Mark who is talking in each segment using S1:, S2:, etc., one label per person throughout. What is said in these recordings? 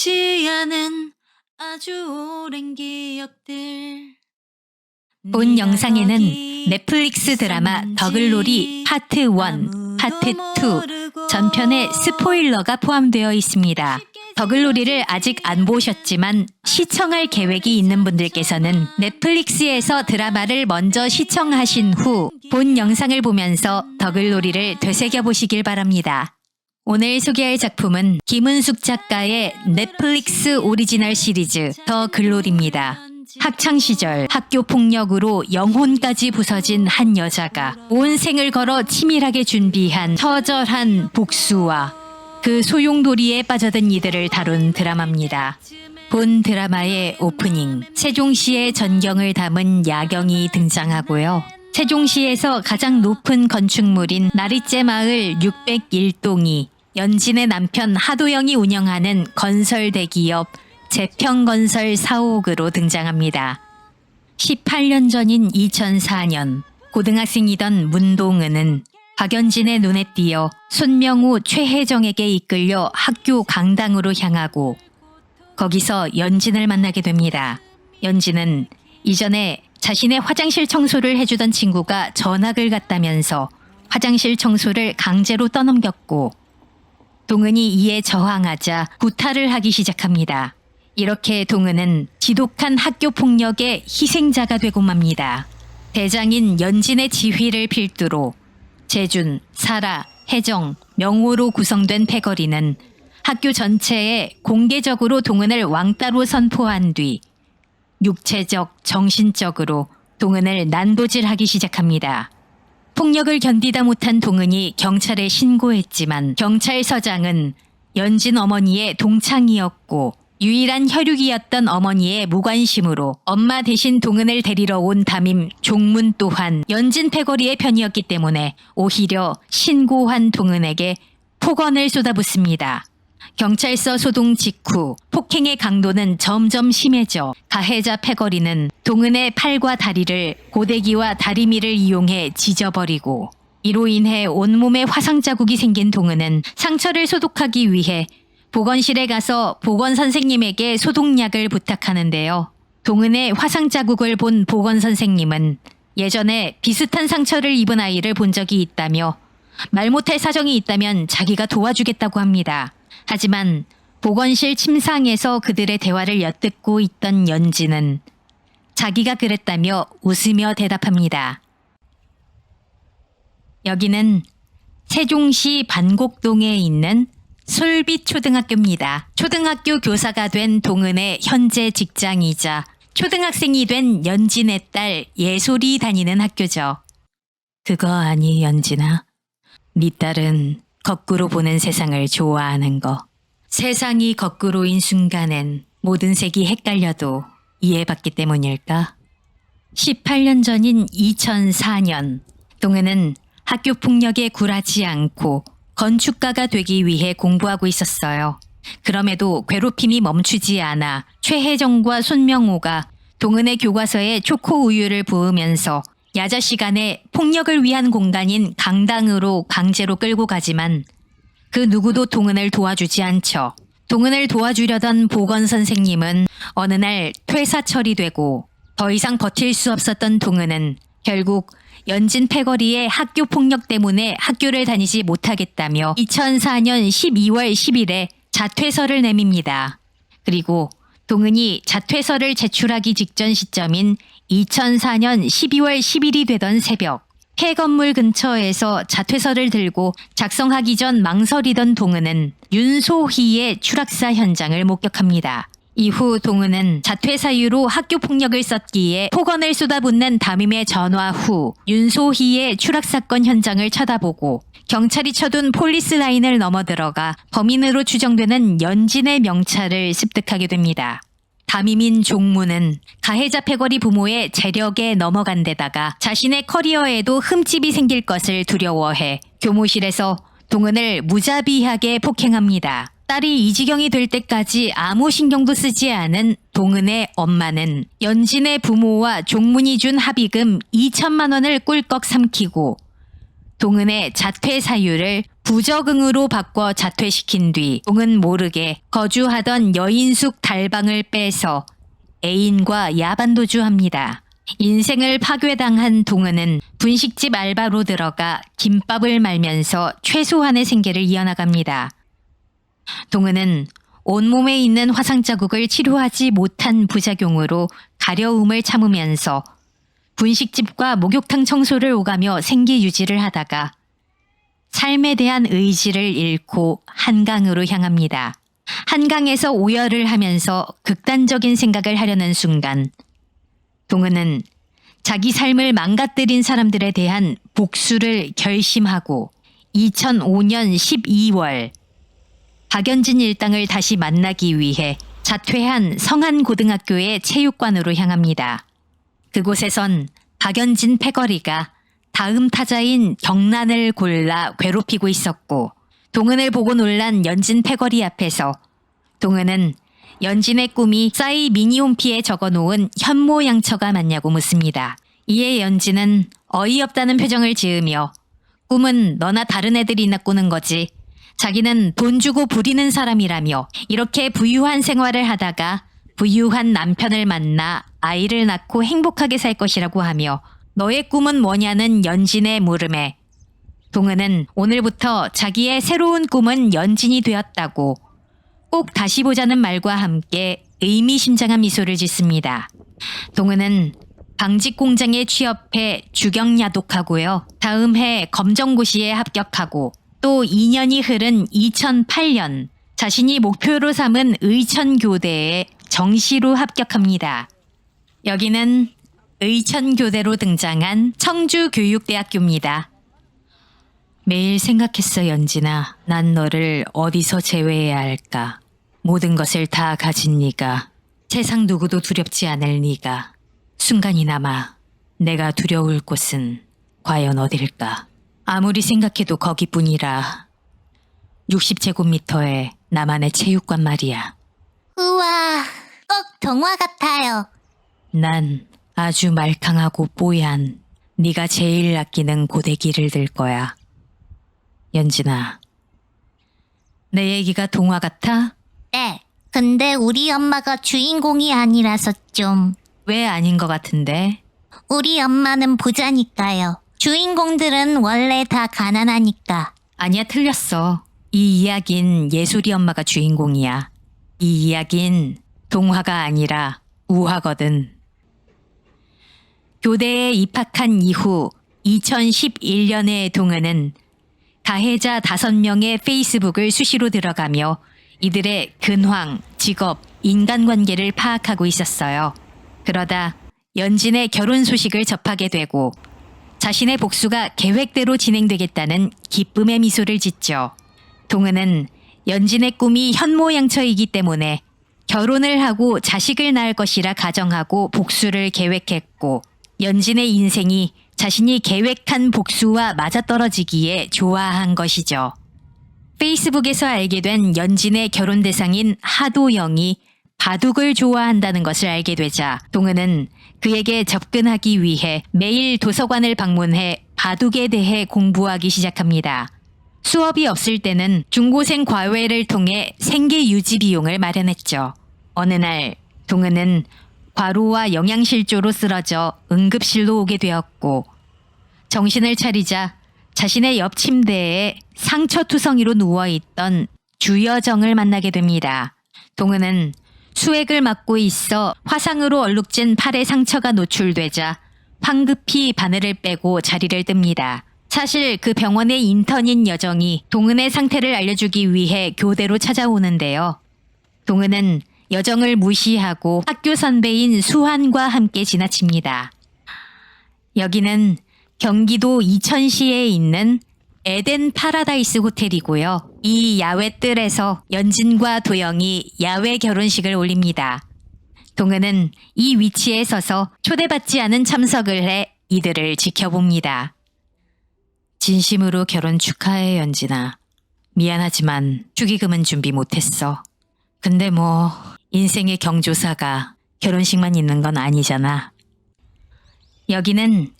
S1: 잊지 않은 아주 오랜 기억들.
S2: 본 영상에는 넷플릭스 드라마 더글로리 파트 1, 파트 2 전편의 스포일러가 포함되어 있습니다. 더글로리를 아직 안 보셨지만 시청할 계획이 있는 분들께서는 넷플릭스에서 드라마를 먼저 시청하신 후 본 영상을 보면서 더글로리를 되새겨보시길 바랍니다. 오늘 소개할 작품은 김은숙 작가의 넷플릭스 오리지널 시리즈 더글로리입니다. 학창시절 학교 폭력으로 영혼까지 부서진 한 여자가 온 생을 걸어 치밀하게 준비한 처절한 복수와 그 소용돌이에 빠져든 이들을 다룬 드라마입니다. 본 드라마의 오프닝, 세종시의 전경을 담은 야경이 등장하고요. 세종시에서 가장 높은 건축물인 나리째 마을 601동이 연진의 남편 하도영이 운영하는 건설 대기업 재평건설 사옥으로 등장합니다. 18년 전인 2004년 고등학생이던 문동은은 박연진의 눈에 띄어 손명우 최혜정에게 이끌려 학교 강당으로 향하고 거기서 연진을 만나게 됩니다. 연진은 이전에 자신의 화장실 청소를 해주던 친구가 전학을 갔다면서 화장실 청소를 강제로 떠넘겼고 동은이 이에 저항하자 구타를 하기 시작합니다. 이렇게 동은은 지독한 학교 폭력의 희생자가 되고 맙니다. 대장인 연진의 지휘를 필두로 재준, 사라, 혜정, 명호로 구성된 패거리는 학교 전체에 공개적으로 동은을 왕따로 선포한 뒤 육체적, 정신적으로 동은을 난도질하기 시작합니다. 폭력을 견디다 못한 동은이 경찰에 신고했지만 경찰서장은 연진 어머니의 동창이었고 유일한 혈육이었던 어머니의 무관심으로 엄마 대신 동은을 데리러 온 담임 종문 또한 연진 패거리의 편이었기 때문에 오히려 신고한 동은에게 폭언을 쏟아붓습니다. 경찰서 소동 직후 폭행의 강도는 점점 심해져 가해자 패거리는 동은의 팔과 다리를 고데기와 다리미를 이용해 찢어버리고 이로 인해 온몸에 화상 자국이 생긴 동은은 상처를 소독하기 위해 보건실에 가서 보건 선생님에게 소독약을 부탁하는데요. 동은의 화상 자국을 본 보건 선생님은 예전에 비슷한 상처를 입은 아이를 본 적이 있다며 말 못할 사정이 있다면 자기가 도와주겠다고 합니다. 하지만 보건실 침상에서 그들의 대화를 엿듣고 있던 연진은 자기가 그랬다며 웃으며 대답합니다. 여기는 세종시 반곡동에 있는 솔빛초등학교입니다. 초등학교 교사가 된 동은의 현재 직장이자 초등학생이 된 연진의 딸 예솔이 다니는 학교죠. 그거 아니 연진아? 네 딸은 거꾸로 보는 세상을 좋아하는 거. 세상이 거꾸로인 순간엔 모든 색이 헷갈려도 이해받기 때문일까? 18년 전인 2004년 동은은 학교 폭력에 굴하지 않고 건축가가 되기 위해 공부하고 있었어요. 그럼에도 괴롭힘이 멈추지 않아 최혜정과 손명호가 동은의 교과서에 초코 우유를 부으면서 야자 시간에 폭력을 위한 공간인 강당으로 강제로 끌고 가지만 그 누구도 동은을 도와주지 않죠. 동은을 도와주려던 보건 선생님은 어느 날 퇴사 처리되고 더 이상 버틸 수 없었던 동은은 결국 연진 패거리의 학교 폭력 때문에 학교를 다니지 못하겠다며 2004년 12월 10일에 자퇴서를 내밉니다. 그리고 동은이 자퇴서를 제출하기 직전 시점인 2004년 12월 10일이 되던 새벽, 폐건물 근처에서 자퇴서를 들고 작성하기 전 망설이던 동은은 윤소희의 추락사 현장을 목격합니다. 이후 동은은 자퇴 사유로 학교 폭력을 썼기에 폭언을 쏟아붓는 담임의 전화 후 윤소희의 추락 사건 현장을 쳐다보고 경찰이 쳐둔 폴리스 라인을 넘어 들어가 범인으로 추정되는 연진의 명찰을 습득하게 됩니다. 담임인 종무는 가해자 패거리 부모의 재력에 넘어간 데다가 자신의 커리어에도 흠집이 생길 것을 두려워해 교무실에서 동은을 무자비하게 폭행합니다. 딸이 이 지경이 될 때까지 아무 신경도 쓰지 않은 동은의 엄마는 연진의 부모와 종문이 준 합의금 2천만 원을 꿀꺽 삼키고 동은의 자퇴 사유를 부적응으로 바꿔 자퇴시킨 뒤 동은 모르게 거주하던 여인숙 달방을 빼서 애인과 야반도주합니다. 인생을 파괴당한 동은은 분식집 알바로 들어가 김밥을 말면서 최소한의 생계를 이어나갑니다. 동은은 온몸에 있는 화상 자국을 치료하지 못한 부작용으로 가려움을 참으면서 분식집과 목욕탕 청소를 오가며 생계 유지를 하다가 삶에 대한 의지를 잃고 한강으로 향합니다. 한강에서 오열을 하면서 극단적인 생각을 하려는 순간 동은은 자기 삶을 망가뜨린 사람들에 대한 복수를 결심하고 2005년 12월 박연진 일당을 다시 만나기 위해 자퇴한 성안고등학교의 체육관으로 향합니다. 그곳에선 박연진 패거리가 다음 타자인 경란을 골라 괴롭히고 있었고 동은을 보고 놀란 연진 패거리 앞에서 동은은 연진의 꿈이 싸이 미니홈피에 적어놓은 현모양처가 맞냐고 묻습니다. 이에 연진은 어이없다는 표정을 지으며 꿈은 너나 다른 애들이나 꾸는 거지. 자기는 돈 주고 부리는 사람이라며 이렇게 부유한 생활을 하다가 부유한 남편을 만나 아이를 낳고 행복하게 살 것이라고 하며 너의 꿈은 뭐냐는 연진의 물음에 동은은 오늘부터 자기의 새로운 꿈은 연진이 되었다고 꼭 다시 보자는 말과 함께 의미심장한 미소를 짓습니다. 동은은 방직 공장에 취업해 주경야독하고요. 다음 해 검정고시에 합격하고 또 2년이 흐른 2008년 자신이 목표로 삼은 의천교대에 정시로 합격합니다. 여기는 의천교대로 등장한 청주교육대학교입니다. 매일 생각했어 연진아. 난 너를 어디서 제외해야 할까. 모든 것을 다 가진 네가 세상 누구도 두렵지 않을 네가 순간이나마 내가 두려울 곳은 과연 어딜까. 아무리 생각해도 거기뿐이라. 60제곱미터의 나만의 체육관 말이야.
S3: 우와, 꼭 동화 같아요.
S2: 난 아주 말캉하고 뽀얀 네가 제일 아끼는 고데기를 들 거야. 연진아, 내 얘기가 동화 같아?
S3: 네, 근데 우리 엄마가 주인공이 아니라서 좀.
S2: 왜 아닌 것 같은데?
S3: 우리 엄마는 부자니까요. 주인공들은 원래 다 가난하니까.
S2: 아니야, 틀렸어. 이 이야긴 예솔이 엄마가 주인공이야. 이 이야긴 동화가 아니라 우화거든. 교대에 입학한 이후 2011년에 동은은 가해자 5명의 페이스북을 수시로 들어가며 이들의 근황, 직업, 인간관계를 파악하고 있었어요. 그러다 연진의 결혼 소식을 접하게 되고 자신의 복수가 계획대로 진행되겠다는 기쁨의 미소를 짓죠. 동은은 연진의 꿈이 현모양처이기 때문에 결혼을 하고 자식을 낳을 것이라 가정하고 복수를 계획했고 연진의 인생이 자신이 계획한 복수와 맞아떨어지기에 좋아한 것이죠. 페이스북에서 알게 된 연진의 결혼 대상인 하도영이 바둑을 좋아한다는 것을 알게 되자 동은은 그에게 접근하기 위해 매일 도서관을 방문해 바둑에 대해 공부하기 시작합니다. 수업이 없을 때는 중고생 과외를 통해 생계 유지 비용을 마련했죠. 어느 날 동은은 과로와 영양실조로 쓰러져 응급실로 오게 되었고 정신을 차리자 자신의 옆 침대에 상처투성이로 누워있던 주여정을 만나게 됩니다. 동은은 수액을 맞고 있어 화상으로 얼룩진 팔에 상처가 노출되자 황급히 바늘을 빼고 자리를 뜹니다. 사실 그 병원의 인턴인 여정이 동은의 상태를 알려주기 위해 교대로 찾아오는데요. 동은은 여정을 무시하고 학교 선배인 수환과 함께 지나칩니다. 여기는 경기도 이천시에 있는 에덴 파라다이스 호텔이고요. 이 야외 뜰에서 연진과 도영이 야외 결혼식을 올립니다. 동은은 이 위치에 서서 초대받지 않은 참석을 해 이들을 지켜봅니다. 진심으로 결혼 축하해 연진아. 미안하지만 축의금은 준비 못했어. 근데 뭐 인생의 경조사가 결혼식만 있는 건 아니잖아. 여기는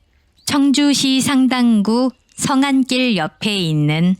S2: 청주시 상당구 성안길 옆에 있는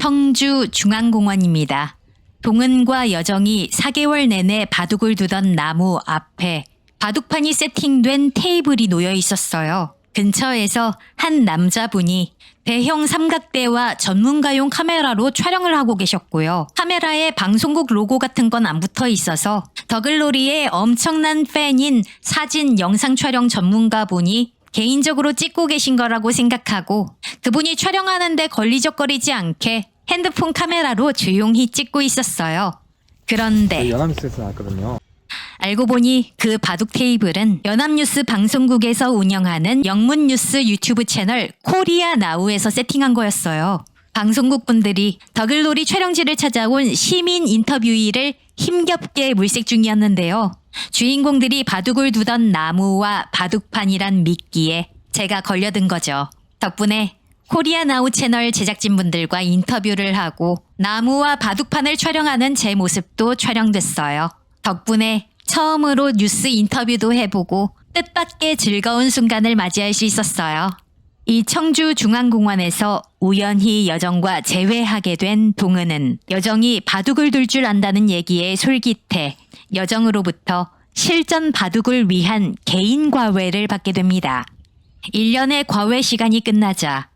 S2: 청주 중앙공원입니다. 동은과 여정이 4개월 내내 바둑을 두던 나무 앞에 바둑판이 세팅된 테이블이 놓여 있었어요. 근처에서 한 남자분이 대형 삼각대와 전문가용 카메라로 촬영을 하고 계셨고요. 카메라에 방송국 로고 같은 건 안 붙어 있어서 더글로리의 엄청난 팬인 사진 영상 촬영 전문가분이 개인적으로 찍고 계신 거라고 생각하고 그분이 촬영하는데 걸리적거리지 않게 핸드폰 카메라로 조용히 찍고 있었어요. 그런데
S4: 연합뉴스에서 나왔거든요.
S2: 알고 보니 그 바둑 테이블은 연합뉴스 방송국에서 운영하는 영문뉴스 유튜브 채널 코리아 나우에서 세팅한 거였어요. 방송국 분들이 더글로리 촬영지를 찾아온 시민 인터뷰이를 힘겹게 물색 중이었는데요. 주인공들이 바둑을 두던 나무와 바둑판이란 미끼에 제가 걸려든 거죠. 덕분에 코리아 나우 채널 제작진분들과 인터뷰를 하고 나무와 바둑판을 촬영하는 제 모습도 촬영됐어요. 덕분에 처음으로 뉴스 인터뷰도 해보고 뜻밖의 즐거운 순간을 맞이할 수 있었어요. 이 청주 중앙공원에서 우연히 여정과 재회하게 된 동은은 여정이 바둑을 둘 줄 안다는 얘기에 솔깃해 여정으로부터 실전 바둑을 위한 개인 과외를 받게 됩니다. 1년의 과외 시간이 끝나자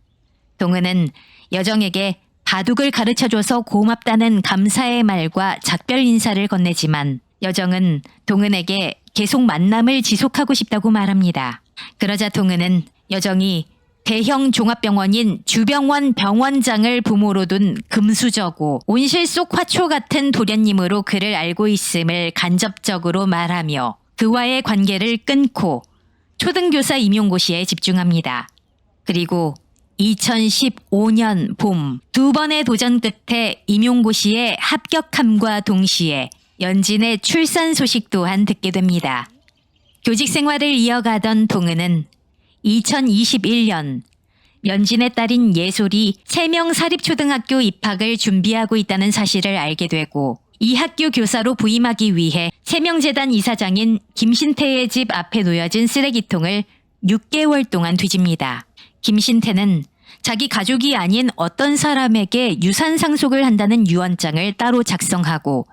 S2: 동은은 여정에게 바둑을 가르쳐줘서 고맙다는 감사의 말과 작별 인사를 건네지만 여정은 동은에게 계속 만남을 지속하고 싶다고 말합니다. 그러자 동은은 여정이 대형 종합병원인 주병원 병원장을 부모로 둔 금수저고 온실 속 화초 같은 도련님으로 그를 알고 있음을 간접적으로 말하며 그와의 관계를 끊고 초등교사 임용고시에 집중합니다. 그리고 2015년 봄 2번의 도전 끝에 임용고시에 합격함과 동시에 연진의 출산 소식 또한 듣게 됩니다. 교직 생활을 이어가던 동은은 2021년 연진의 딸인 예솔이 3명 사립초등학교 입학을 준비하고 있다는 사실을 알게 되고 이 학교 교사로 부임하기 위해 3명재단 이사장인 김신태의 집 앞에 놓여진 쓰레기통을 6개월 동안 뒤집니다. 김신태는 자기 가족이 아닌 어떤 사람에게 유산 상속을 한다는 유언장을 따로 작성하고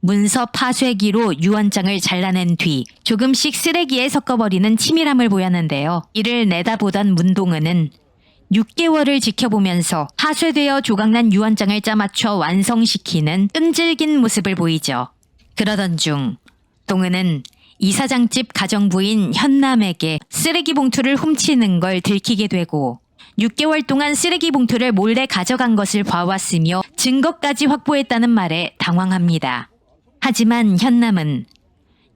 S2: 문서 파쇄기로 유언장을 잘라낸 뒤 조금씩 쓰레기에 섞어버리는 치밀함을 보였는데요. 이를 내다보던 문동은은 6개월을 지켜보면서 파쇄되어 조각난 유언장을 짜맞춰 완성시키는 끈질긴 모습을 보이죠. 그러던 중 동은은 이사장집 가정부인 현남에게 쓰레기 봉투를 훔치는 걸 들키게 되고 6개월 동안 쓰레기 봉투를 몰래 가져간 것을 봐왔으며 증거까지 확보했다는 말에 당황합니다. 하지만 현남은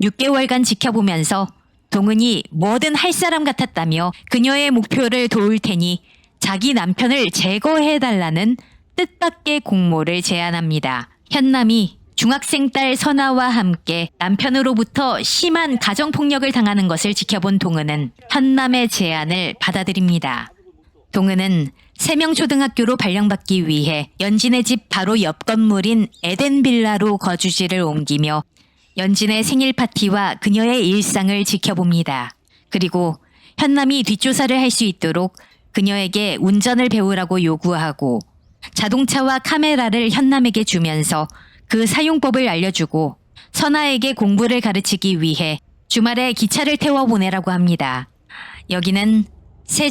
S2: 6개월간 지켜보면서 동은이 뭐든 할 사람 같았다며 그녀의 목표를 도울 테니 자기 남편을 제거해달라는 뜻밖의 공모를 제안합니다. 현남이 중학생 딸 선아와 함께 남편으로부터 심한 가정폭력을 당하는 것을 지켜본 동은은 현남의 제안을 받아들입니다. 동은은 3명 초등학교로 발령받기 위해 연진의 집 바로 옆 건물인 에덴빌라로 거주지를 옮기며 연진의 생일 파티와 그녀의 일상을 지켜봅니다. 그리고 현남이 뒷조사를 할 수 있도록 그녀에게 운전을 배우라고 요구하고 자동차와 카메라를 현남에게 주면서 그 사용법을 알려주고 선아에게 공부를 가르치기 위해 주말에 기차를 태워 보내라고 합니다. 여기는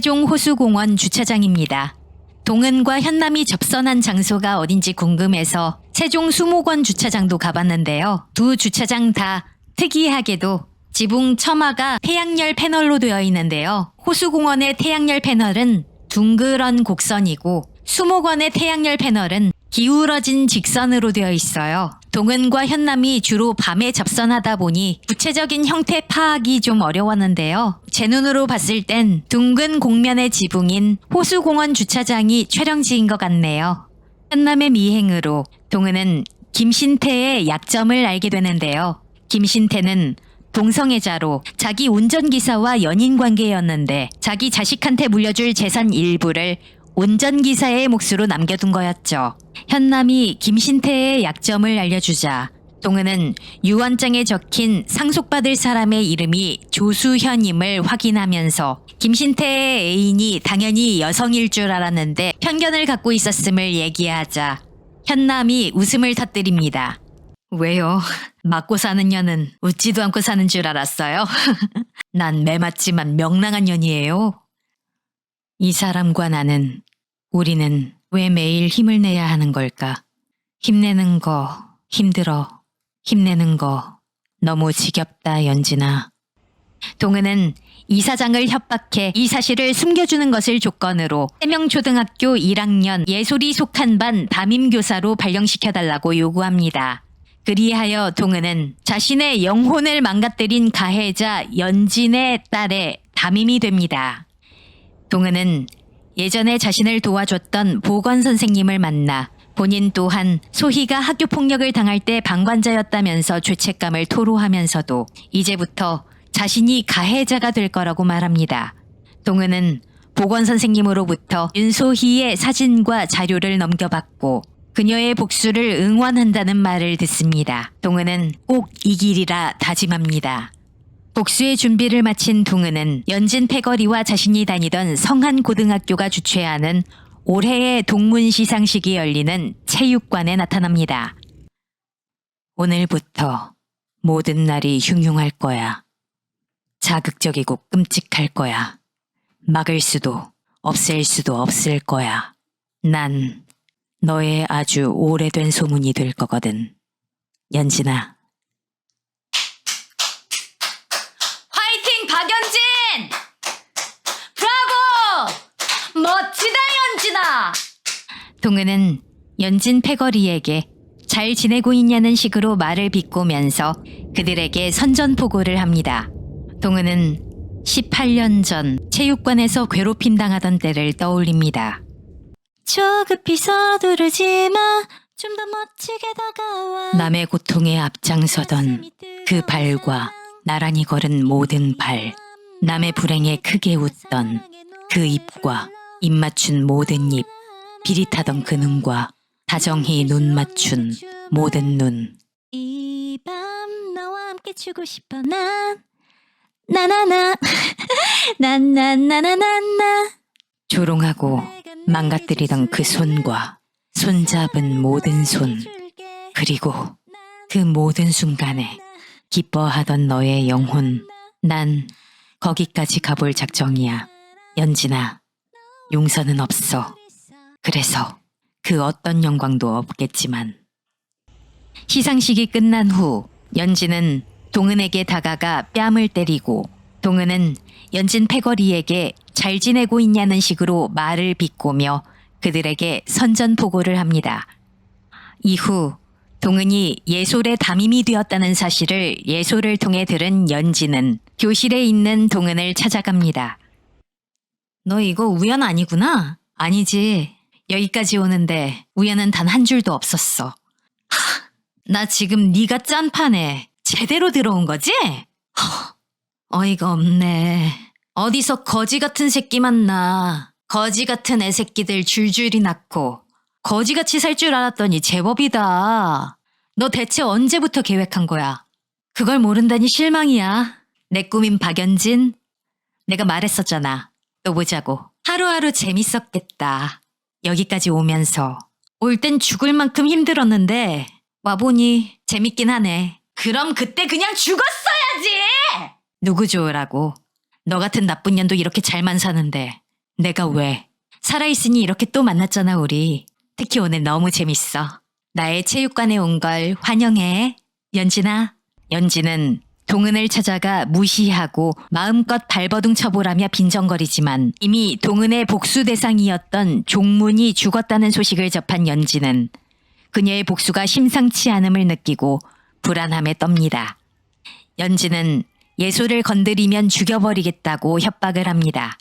S2: 세종호수공원 주차장입니다. 동은과 현남이 접선한 장소가 어딘지 궁금해서 세종수목원 주차장도 가봤는데요. 두 주차장 다 특이하게도 지붕 처마가 태양열 패널로 되어 있는데요. 호수공원의 태양열 패널은 둥그런 곡선이고 수목원의 태양열 패널은 기울어진 직선으로 되어 있어요. 동은과 현남이 주로 밤에 접선하다 보니 구체적인 형태 파악이 좀 어려웠는데요. 제 눈으로 봤을 땐 둥근 곡면의 지붕인 호수공원 주차장이 촬영지인 것 같네요. 현남의 미행으로 동은은 김신태의 약점을 알게 되는데요. 김신태는 동성애자로 자기 운전기사와 연인 관계였는데 자기 자식한테 물려줄 재산 일부를 운전기사의 몫으로 남겨둔 거였죠. 현남이 김신태의 약점을 알려주자 동은은 유언장에 적힌 상속받을 사람의 이름이 조수현임을 확인하면서 김신태의 애인이 당연히 여성일 줄 알았는데 편견을 갖고 있었음을 얘기하자 현남이 웃음을 터뜨립니다. 왜요? 맞고 사는 년은 웃지도 않고 사는 줄 알았어요? 난 매맞지만 명랑한 년이에요. 이 사람과 나는, 우리는 왜 매일 힘을 내야 하는 걸까? 힘내는 거 힘들어. 힘내는 거 너무 지겹다, 연진아. 동은은 이사장을 협박해 이 사실을 숨겨주는 것을 조건으로 해명초등학교 1학년 예솔이 속한 반 담임교사로 발령시켜달라고 요구합니다. 그리하여 동은은 자신의 영혼을 망가뜨린 가해자 연진의 딸의 담임이 됩니다. 동은은 예전에 자신을 도와줬던 보건 선생님을 만나 본인 또한 소희가 학교 폭력을 당할 때 방관자였다면서 죄책감을 토로하면서도 이제부터 자신이 가해자가 될 거라고 말합니다. 동은은 보건 선생님으로부터 윤소희의 사진과 자료를 넘겨받고 그녀의 복수를 응원한다는 말을 듣습니다. 동은은 꼭 이기리라 다짐합니다. 복수의 준비를 마친 동은은 연진 패거리와 자신이 다니던 성한고등학교가 주최하는 올해의 동문 시상식이 열리는 체육관에 나타납니다. 오늘부터 모든 날이 흉흉할 거야. 자극적이고 끔찍할 거야. 막을 수도 없앨 수도 없을 거야. 난 너의 아주 오래된 소문이 될 거거든. 연진아. 화이팅 박연진! 브라보! 멋지다 연진아! 동은은 연진 패거리에게 잘 지내고 있냐는 식으로 말을 비꼬면서 그들에게 선전포고를 합니다. 동은은 18년 전 체육관에서 괴롭힘 당하던 때를 떠올립니다.
S1: 조급히 서두르지 마. 좀 더 멋지게 다가와.
S2: 남의 고통에 앞장서던 그 발과 나란히 걸은 모든 발, 남의 불행에 크게 웃던 그 입과 입 맞춘 모든 입, 비릿하던 그 눈과 다정히 눈 맞춘 모든 눈.
S1: 이 밤 너와 함께 추고 싶어 난 나나나 나나나나나나.
S2: 조롱하고 망가뜨리던 그 손과 손잡은 모든 손, 그리고 그 모든 순간에 기뻐하던 너의 영혼. 난 거기까지 가볼 작정이야. 연진아, 용서는 없어. 그래서 그 어떤 영광도 없겠지만. 시상식이 끝난 후 연진은 동은에게 다가가 뺨을 때리고 동은은 연진 패거리에게 잘 지내고 있냐는 식으로 말을 비꼬며 그들에게 선전포고를 합니다. 이후 동은이 예솔의 담임이 되었다는 사실을 예솔을 통해 들은 연진은 교실에 있는 동은을 찾아갑니다. 너 이거 우연 아니구나? 아니지. 여기까지 오는데 우연은 단 한 줄도 없었어. 나 지금 네가 짠 판에 제대로 들어온 거지? 어이가 없네. 어디서 거지 같은 새끼 만나. 거지 같은 애새끼들 줄줄이 낳고 거지같이 살 줄 알았더니 제법이다. 너 대체 언제부터 계획한 거야? 그걸 모른다니 실망이야. 내 꿈인 박연진. 내가 말했었잖아. 또 보자고. 하루하루 재밌었겠다. 여기까지 오면서. 올 땐 죽을 만큼 힘들었는데 와보니 재밌긴 하네. 그럼 그때 그냥 죽었어야지! 누구 좋으라고. 너 같은 나쁜 년도 이렇게 잘만 사는데 내가 왜. 살아있으니 이렇게 또 만났잖아 우리. 특히 오늘 너무 재밌어. 나의 체육관에 온 걸 환영해. 연진아. 연진은 동은을 찾아가 무시하고 마음껏 발버둥 쳐보라며 빈정거리지만 이미 동은의 복수 대상이었던 종문이 죽었다는 소식을 접한 연진은 그녀의 복수가 심상치 않음을 느끼고 불안함에 떱니다. 연진은 예솔을 건드리면 죽여버리겠다고 협박을 합니다.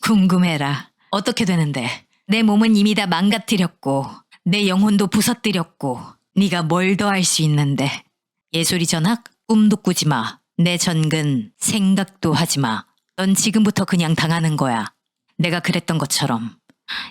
S2: 궁금해라. 어떻게 되는데? 내 몸은 이미 다 망가뜨렸고 내 영혼도 부서뜨렸고 네가 뭘 더 할 수 있는데. 예솔이 전학? 꿈도 꾸지 마. 내 전근 생각도 하지 마. 넌 지금부터 그냥 당하는 거야. 내가 그랬던 것처럼.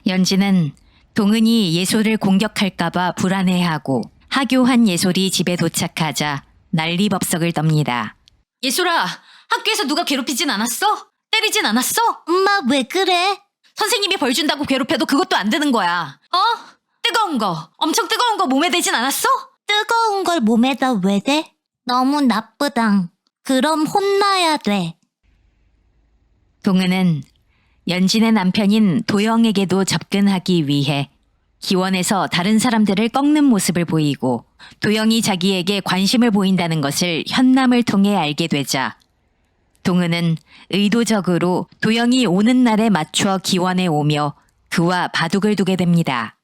S2: 연진은 동은이 예솔을 공격할까봐 불안해하고 하교한 예솔이 집에 도착하자 난리법석을 떱니다. 예솔아, 학교에서 누가 괴롭히진 않았어? 때리진 않았어?
S3: 엄마 왜 그래?
S2: 선생님이 벌 준다고 괴롭혀도 그것도 안 되는 거야. 뜨거운 거, 엄청 뜨거운 거 몸에 대진 않았어?
S3: 뜨거운 걸 몸에다 왜 대? 너무 나쁘당. 그럼 혼나야 돼.
S2: 동은은 연진의 남편인 도영에게도 접근하기 위해 기원에서 다른 사람들을 꺾는 모습을 보이고 도영이 자기에게 관심을 보인다는 것을 현남을 통해 알게 되자 동은은 의도적으로 도영이 오는 날에 맞춰 기원에 오며 그와 바둑을 두게 됩니다.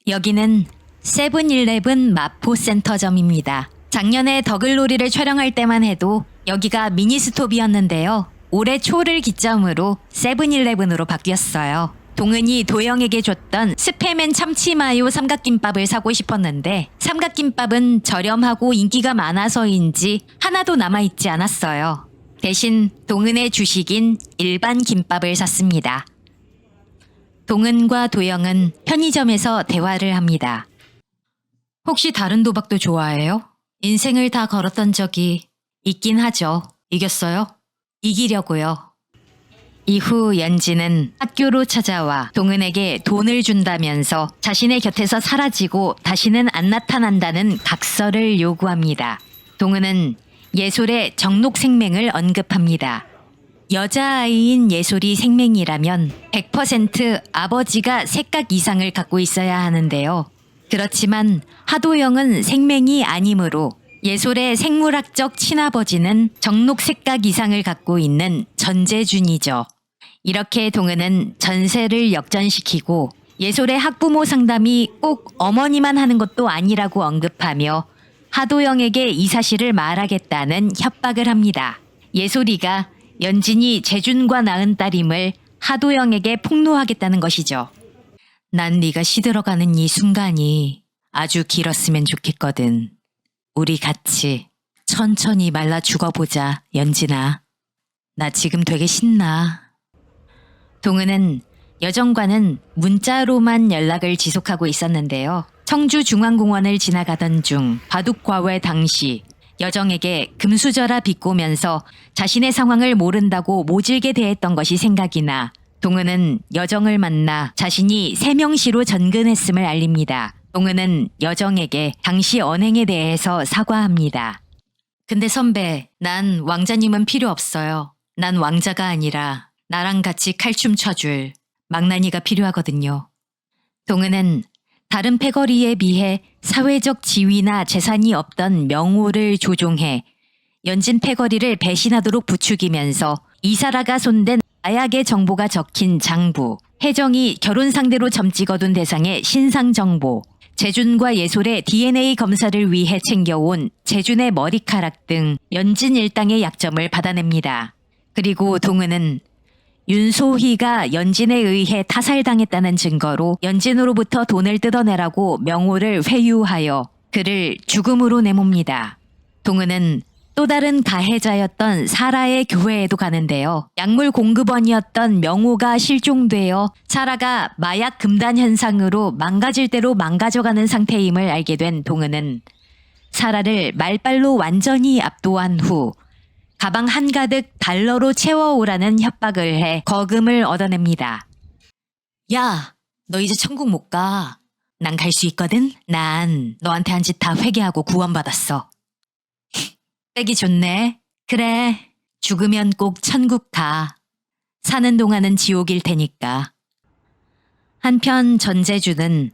S2: 여기는 세븐일레븐 마포센터점입니다. 작년에 더글로리를 촬영할 때만 해도 여기가 미니스톱이었는데요. 올해 초를 기점으로 세븐일레븐으로 바뀌었어요. 동은이 도영에게 줬던 스팸앤 참치마요 삼각김밥을 사고 싶었는데 삼각김밥은 저렴하고 인기가 많아서인지 하나도 남아있지 않았어요. 대신 동은의 주식인 일반 김밥을 샀습니다. 동은과 도영은 편의점에서 대화를 합니다. 혹시 다른 도박도 좋아해요? 인생을 다 걸었던 적이 있긴 하죠. 이겼어요? 이기려고요. 이후 연진은 학교로 찾아와 동은에게 돈을 준다면서 자신의 곁에서 사라지고 다시는 안 나타난다는 각서를 요구합니다. 동은은 예솔의 정록 생맹을 언급합니다. 여자아이인 예솔이 생맹이라면 100% 아버지가 색각 이상을 갖고 있어야 하는데요. 그렇지만 하도영은 생맹이 아니므로 예솔의 생물학적 친아버지는 정록 색각 이상을 갖고 있는 전재준이죠. 이렇게 동은은 전세를 역전시키고 예솔의 학부모 상담이 꼭 어머니만 하는 것도 아니라고 언급하며 하도영에게 이 사실을 말하겠다는 협박을 합니다. 예솔이가 연진이 재준과 낳은 딸임을 하도영에게 폭로하겠다는 것이죠. 난 네가 시들어가는 이 순간이 아주 길었으면 좋겠거든. 우리 같이 천천히 말라 죽어보자, 연진아. 나 지금 되게 신나. 동은은 여정과는 문자로만 연락을 지속하고 있었는데요. 청주중앙공원을 지나가던 중 바둑과외 당시 여정에게 금수저라 비꼬면서 자신의 상황을 모른다고 모질게 대했던 것이 생각이 나 동은은 여정을 만나 자신이 세명시로 전근했음을 알립니다. 동은은 여정에게 당시 언행에 대해서 사과합니다. 근데 선배, 난 왕자님은 필요 없어요. 난 왕자가 아니라 나랑 같이 칼춤 춰줄 망나니가 필요하거든요. 동은은 다른 패거리에 비해 사회적 지위나 재산이 없던 명호를 조종해 연진 패거리를 배신하도록 부추기면서 이사라가 손댄 마약의 정보가 적힌 장부, 혜정이 결혼 상대로 점 찍어둔 대상의 신상 정보, 재준과 예솔의 DNA 검사를 위해 챙겨온 재준의 머리카락 등 연진 일당의 약점을 받아냅니다. 그리고 동은은 윤소희가 연진에 의해 타살당했다는 증거로 연진으로부터 돈을 뜯어내라고 명호를 회유하여 그를 죽음으로 내몹니다. 동은은 또 다른 가해자였던 사라의 교회에도 가는데요. 약물 공급원이었던 명호가 실종되어 사라가 마약 금단 현상으로 망가질 대로 망가져가는 상태임을 알게 된 동은은 사라를 말빨로 완전히 압도한 후 가방 한가득 달러로 채워오라는 협박을 해 거금을 얻어냅니다. 야, 너 이제 천국 못 가. 난 갈 수 있거든? 난 너한테 한 짓 다 회개하고 구원받았어. 빼기 좋네. 그래, 죽으면 꼭 천국 가. 사는 동안은 지옥일 테니까. 한편 전재준은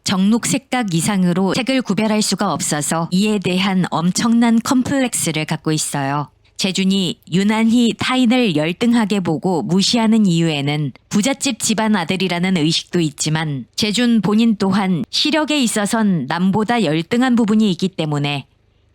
S2: 정록 색각 이상으로 색을 구별할 수가 없어서 이에 대한 엄청난 컴플렉스를 갖고 있어요. 재준이 유난히 타인을 열등하게 보고 무시하는 이유에는 부잣집 집안 아들이라는 의식도 있지만 재준 본인 또한 시력에 있어선 남보다 열등한 부분이 있기 때문에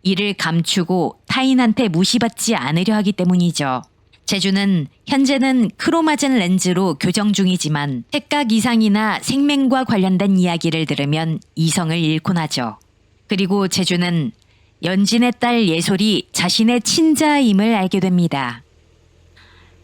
S2: 이를 감추고 타인한테 무시받지 않으려 하기 때문이죠. 재준은 현재는 크로마젠 렌즈로 교정 중이지만 색각 이상이나 생맹과 관련된 이야기를 들으면 이성을 잃곤 하죠. 그리고 재준은 연진의 딸 예솔이 자신의 친자임을 알게 됩니다.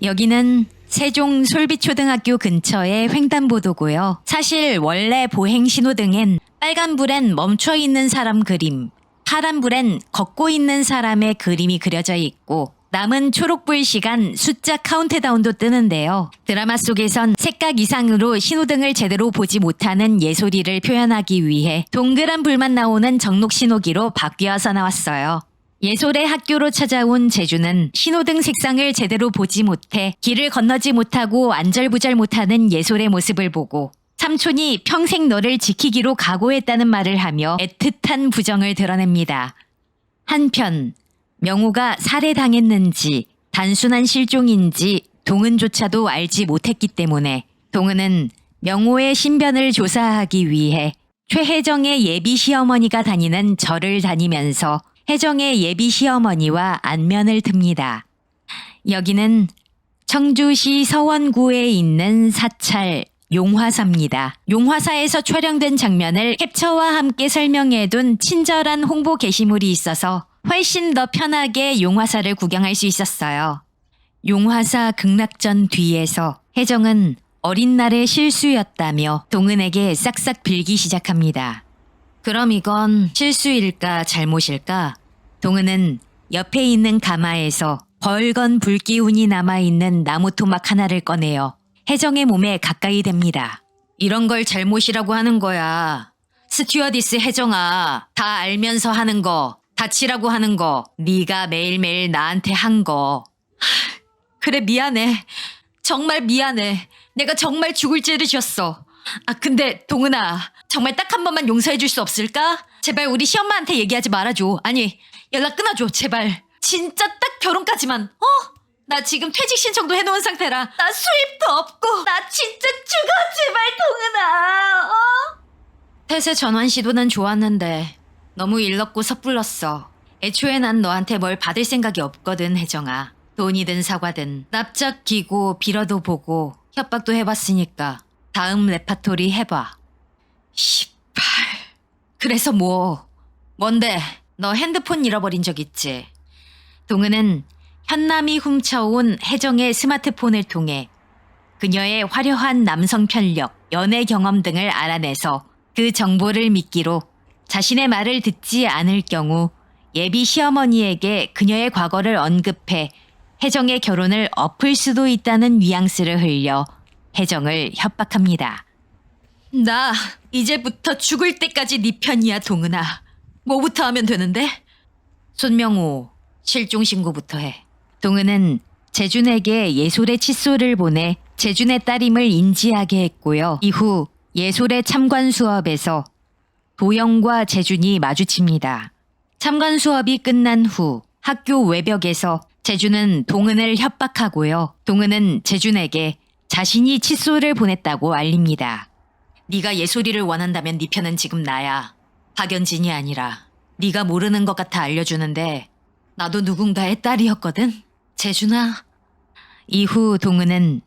S2: 여기는 세종 솔빛초등학교 근처의 횡단보도고요. 사실 원래 보행신호등엔 빨간불엔 멈춰 있는 사람 그림, 파란불엔 걷고 있는 사람의 그림이 그려져 있고 남은 초록불 시간 숫자 카운트다운도 뜨는데요. 드라마 속에선 색각 이상으로 신호등을 제대로 보지 못하는 예솔이를 표현하기 위해 동그란 불만 나오는 정록 신호기로 바뀌어서 나왔어요. 예솔의 학교로 찾아온 재주는 신호등 색상을 제대로 보지 못해 길을 건너지 못하고 안절부절 못하는 예솔의 모습을 보고 삼촌이 평생 너를 지키기로 각오했다는 말을 하며 애틋한 부정을 드러냅니다. 한편 명호가 살해당했는지 단순한 실종인지 동은조차도 알지 못했기 때문에 동은은 명호의 신변을 조사하기 위해 최혜정의 예비 시어머니가 다니는 절을 다니면서 혜정의 예비 시어머니와 안면을 듭니다. 여기는 청주시 서원구에 있는 사찰 용화사입니다. 용화사에서 촬영된 장면을 캡처와 함께 설명해둔 친절한 홍보 게시물이 있어서 훨씬 더 편하게 용화사를 구경할 수 있었어요. 용화사 극락전 뒤에서 혜정은 어린 날의 실수였다며 동은에게 싹싹 빌기 시작합니다. 그럼 이건 실수일까 잘못일까? 동은은 옆에 있는 가마에서 벌건 불기운이 남아있는 나무 토막 하나를 꺼내어 혜정의 몸에 가까이 댑니다. 이런 걸 잘못이라고 하는 거야. 스튜어디스 혜정아, 다 알면서 하는 거, 다치라고 하는 거, 네가 매일매일 나한테 한 거. 그래 미안해. 정말 미안해. 내가 정말 죽을 죄를 지었어. 아 근데 동은아, 정말 딱 한 번만 용서해 줄 수 없을까? 제발 우리 시엄마한테 얘기하지 말아줘. 아니 연락 끊어줘 제발. 진짜 딱 결혼까지만. 나 지금 퇴직 신청도 해놓은 상태라. 나 수입도 없고. 나 진짜 죽어 제발 동은아. 태세 전환 시도는 좋았는데 너무 일렀고 섣불렀어. 애초에 난 너한테 뭘 받을 생각이 없거든 혜정아. 돈이든 사과든 납작 기고 빌어도 보고 협박도 해봤으니까 다음 레파토리 해봐. 18. 그래서 뭐? 뭔데? 너 핸드폰 잃어버린 적 있지? 동은은 현남이 훔쳐온 혜정의 스마트폰을 통해 그녀의 화려한 남성 편력, 연애 경험 등을 알아내서 그 정보를 미끼로 자신의 말을 듣지 않을 경우 예비 시어머니에게 그녀의 과거를 언급해 혜정의 결혼을 엎을 수도 있다는 뉘앙스를 흘려 혜정을 협박합니다. 나 이제부터 죽을 때까지 네 편이야 동은아. 뭐부터 하면 되는데? 손명호, 실종 신고부터 해. 동은은 재준에게 예솔의 칫솔을 보내 재준의 딸임을 인지하게 했고요. 이후 예솔의 참관 수업에서 도영과 재준이 마주칩니다. 참관 수업이 끝난 후 학교 외벽에서 재준은 동은을 협박하고요. 동은은 재준에게 자신이 칫솔을 보냈다고 알립니다. 네가 예솔이를 원한다면 네 편은 지금 나야. 박연진이 아니라. 네가 모르는 것 같아 알려주는데 나도 누군가의 딸이었거든. 재준아. 이후 동은은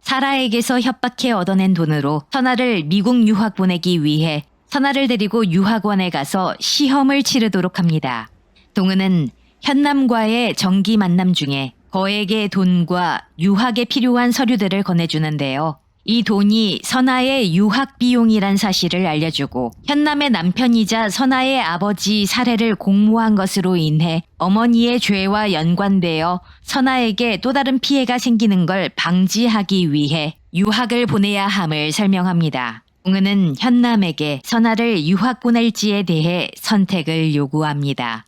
S2: 사라에게서 협박해 얻어낸 돈으로 선아를 미국 유학 보내기 위해 선아를 데리고 유학원에 가서 시험을 치르도록 합니다. 동은은 현남과의 정기 만남 중에 거액의 돈과 유학에 필요한 서류들을 건네주는데요. 이 돈이 선아의 유학 비용이란 사실을 알려주고 현남의 남편이자 선아의 아버지 살해를 공모한 것으로 인해 어머니의 죄와 연관되어 선아에게 또 다른 피해가 생기는 걸 방지하기 위해 유학을 보내야 함을 설명합니다. 동은은 현남에게 선아를 유학 보낼지에 대해 선택을 요구합니다.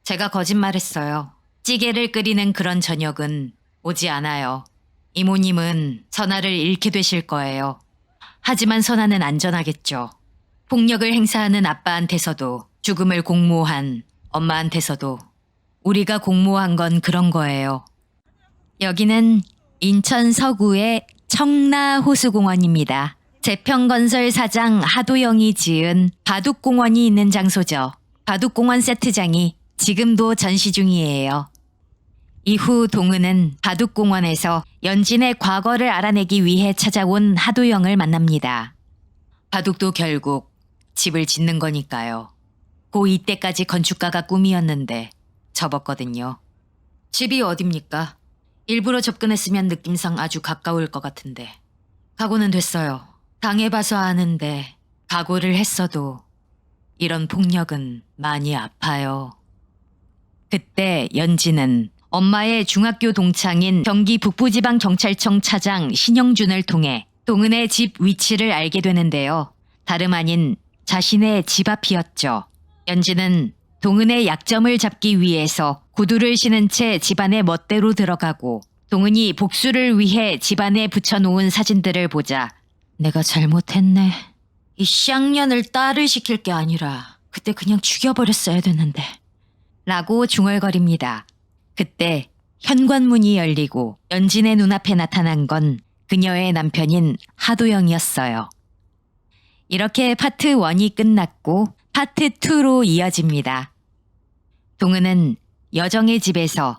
S2: 제가 거짓말했어요. 찌개를 끓이는 그런 저녁은 오지 않아요. 이모님은 선아를 잃게 되실 거예요. 하지만 선아는 안전하겠죠. 폭력을 행사하는 아빠한테서도 죽음을 공모한 엄마한테서도 우리가 공모한 건 그런 거예요. 여기는 인천 서구의 청라호수공원입니다. 재평건설 사장 하도영이 지은 바둑공원이 있는 장소죠. 바둑공원 세트장이 지금도 전시 중이에요. 이후 동은은 바둑공원에서 연진의 과거를 알아내기 위해 찾아온 하도영을 만납니다. 바둑도 결국 집을 짓는 거니까요. 고 이때까지 건축가가 꿈이었는데 접었거든요. 집이 어딥니까? 일부러 접근했으면 느낌상 아주 가까울 것 같은데. 각오는 됐어요. 당해봐서 아는데 각오를 했어도 이런 폭력은 많이 아파요. 그때 연지는 엄마의 중학교 동창인 경기 북부지방경찰청 차장 신영준을 통해 동은의 집 위치를 알게 되는데요. 다름 아닌 자신의 집 앞이었죠. 연지는 동은의 약점을 잡기 위해서 구두를 신은 채 집안에 멋대로 들어가고 동은이 복수를 위해 집안에 붙여놓은 사진들을 보자 내가 잘못했네. 이 쌍년을 딸을 시킬 게 아니라 그때 그냥 죽여버렸어야 됐는데 라고 중얼거립니다. 그때 현관문이 열리고 연진의 눈앞에 나타난 건 그녀의 남편인 하도영이었어요. 이렇게 파트 1이 끝났고 파트 2로 이어집니다. 동은은 여정의 집에서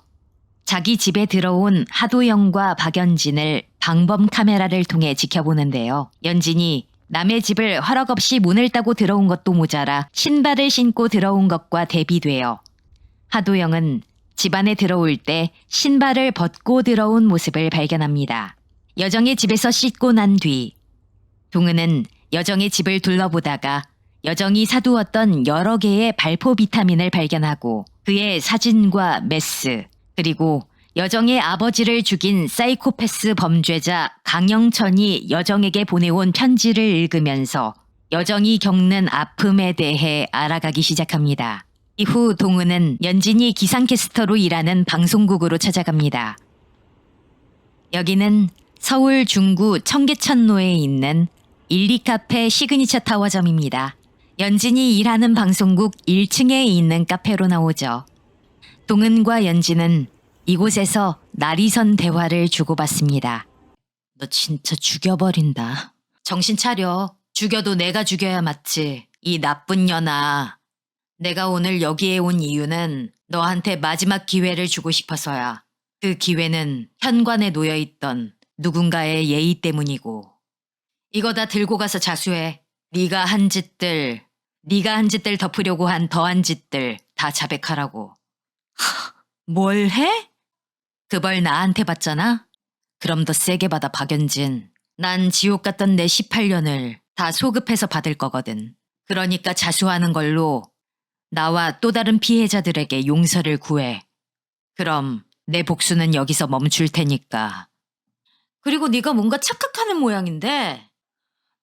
S2: 자기 집에 들어온 하도영과 박연진을 방범 카메라를 통해 지켜보는데요. 연진이 남의 집을 허락 없이 문을 따고 들어온 것도 모자라 신발을 신고 들어온 것과 대비되어 하도영은 집 안에 들어올 때 신발을 벗고 들어온 모습을 발견합니다. 여정의 집에서 씻고 난 뒤 동은은 여정의 집을 둘러보다가 여정이 사두었던 여러 개의 발포 비타민을 발견하고 그의 사진과 메스 그리고 여정의 아버지를 죽인 사이코패스 범죄자 강영천이 여정에게 보내온 편지를 읽으면서 여정이 겪는 아픔에 대해 알아가기 시작합니다. 이후 동은은 연진이 기상캐스터로 일하는 방송국으로 찾아갑니다. 여기는 서울 중구 청계천로에 있는 12카페 시그니처 타워점입니다. 연진이 일하는 방송국 1층에 있는 카페로 나오죠. 동은과 연진은 이곳에서 날이선 대화를 주고받습니다. 너 진짜 죽여버린다. 정신 차려. 죽여도 내가 죽여야 맞지. 이 나쁜 년아. 내가 오늘 여기에 온 이유는 너한테 마지막 기회를 주고 싶어서야. 그 기회는 현관에 놓여있던 누군가의 예의 때문이고. 이거 다 들고 가서 자수해. 네가 한 짓들 덮으려고 한 더한 짓들 다 자백하라고. 뭘 해? 그 벌 나한테 받잖아? 그럼 더 세게 받아 박연진. 난 지옥 갔던 내 18년을 다 소급해서 받을 거거든. 그러니까 자수하는 걸로 나와 또 다른 피해자들에게 용서를 구해. 그럼 내 복수는 여기서 멈출 테니까. 그리고 네가 뭔가 착각하는 모양인데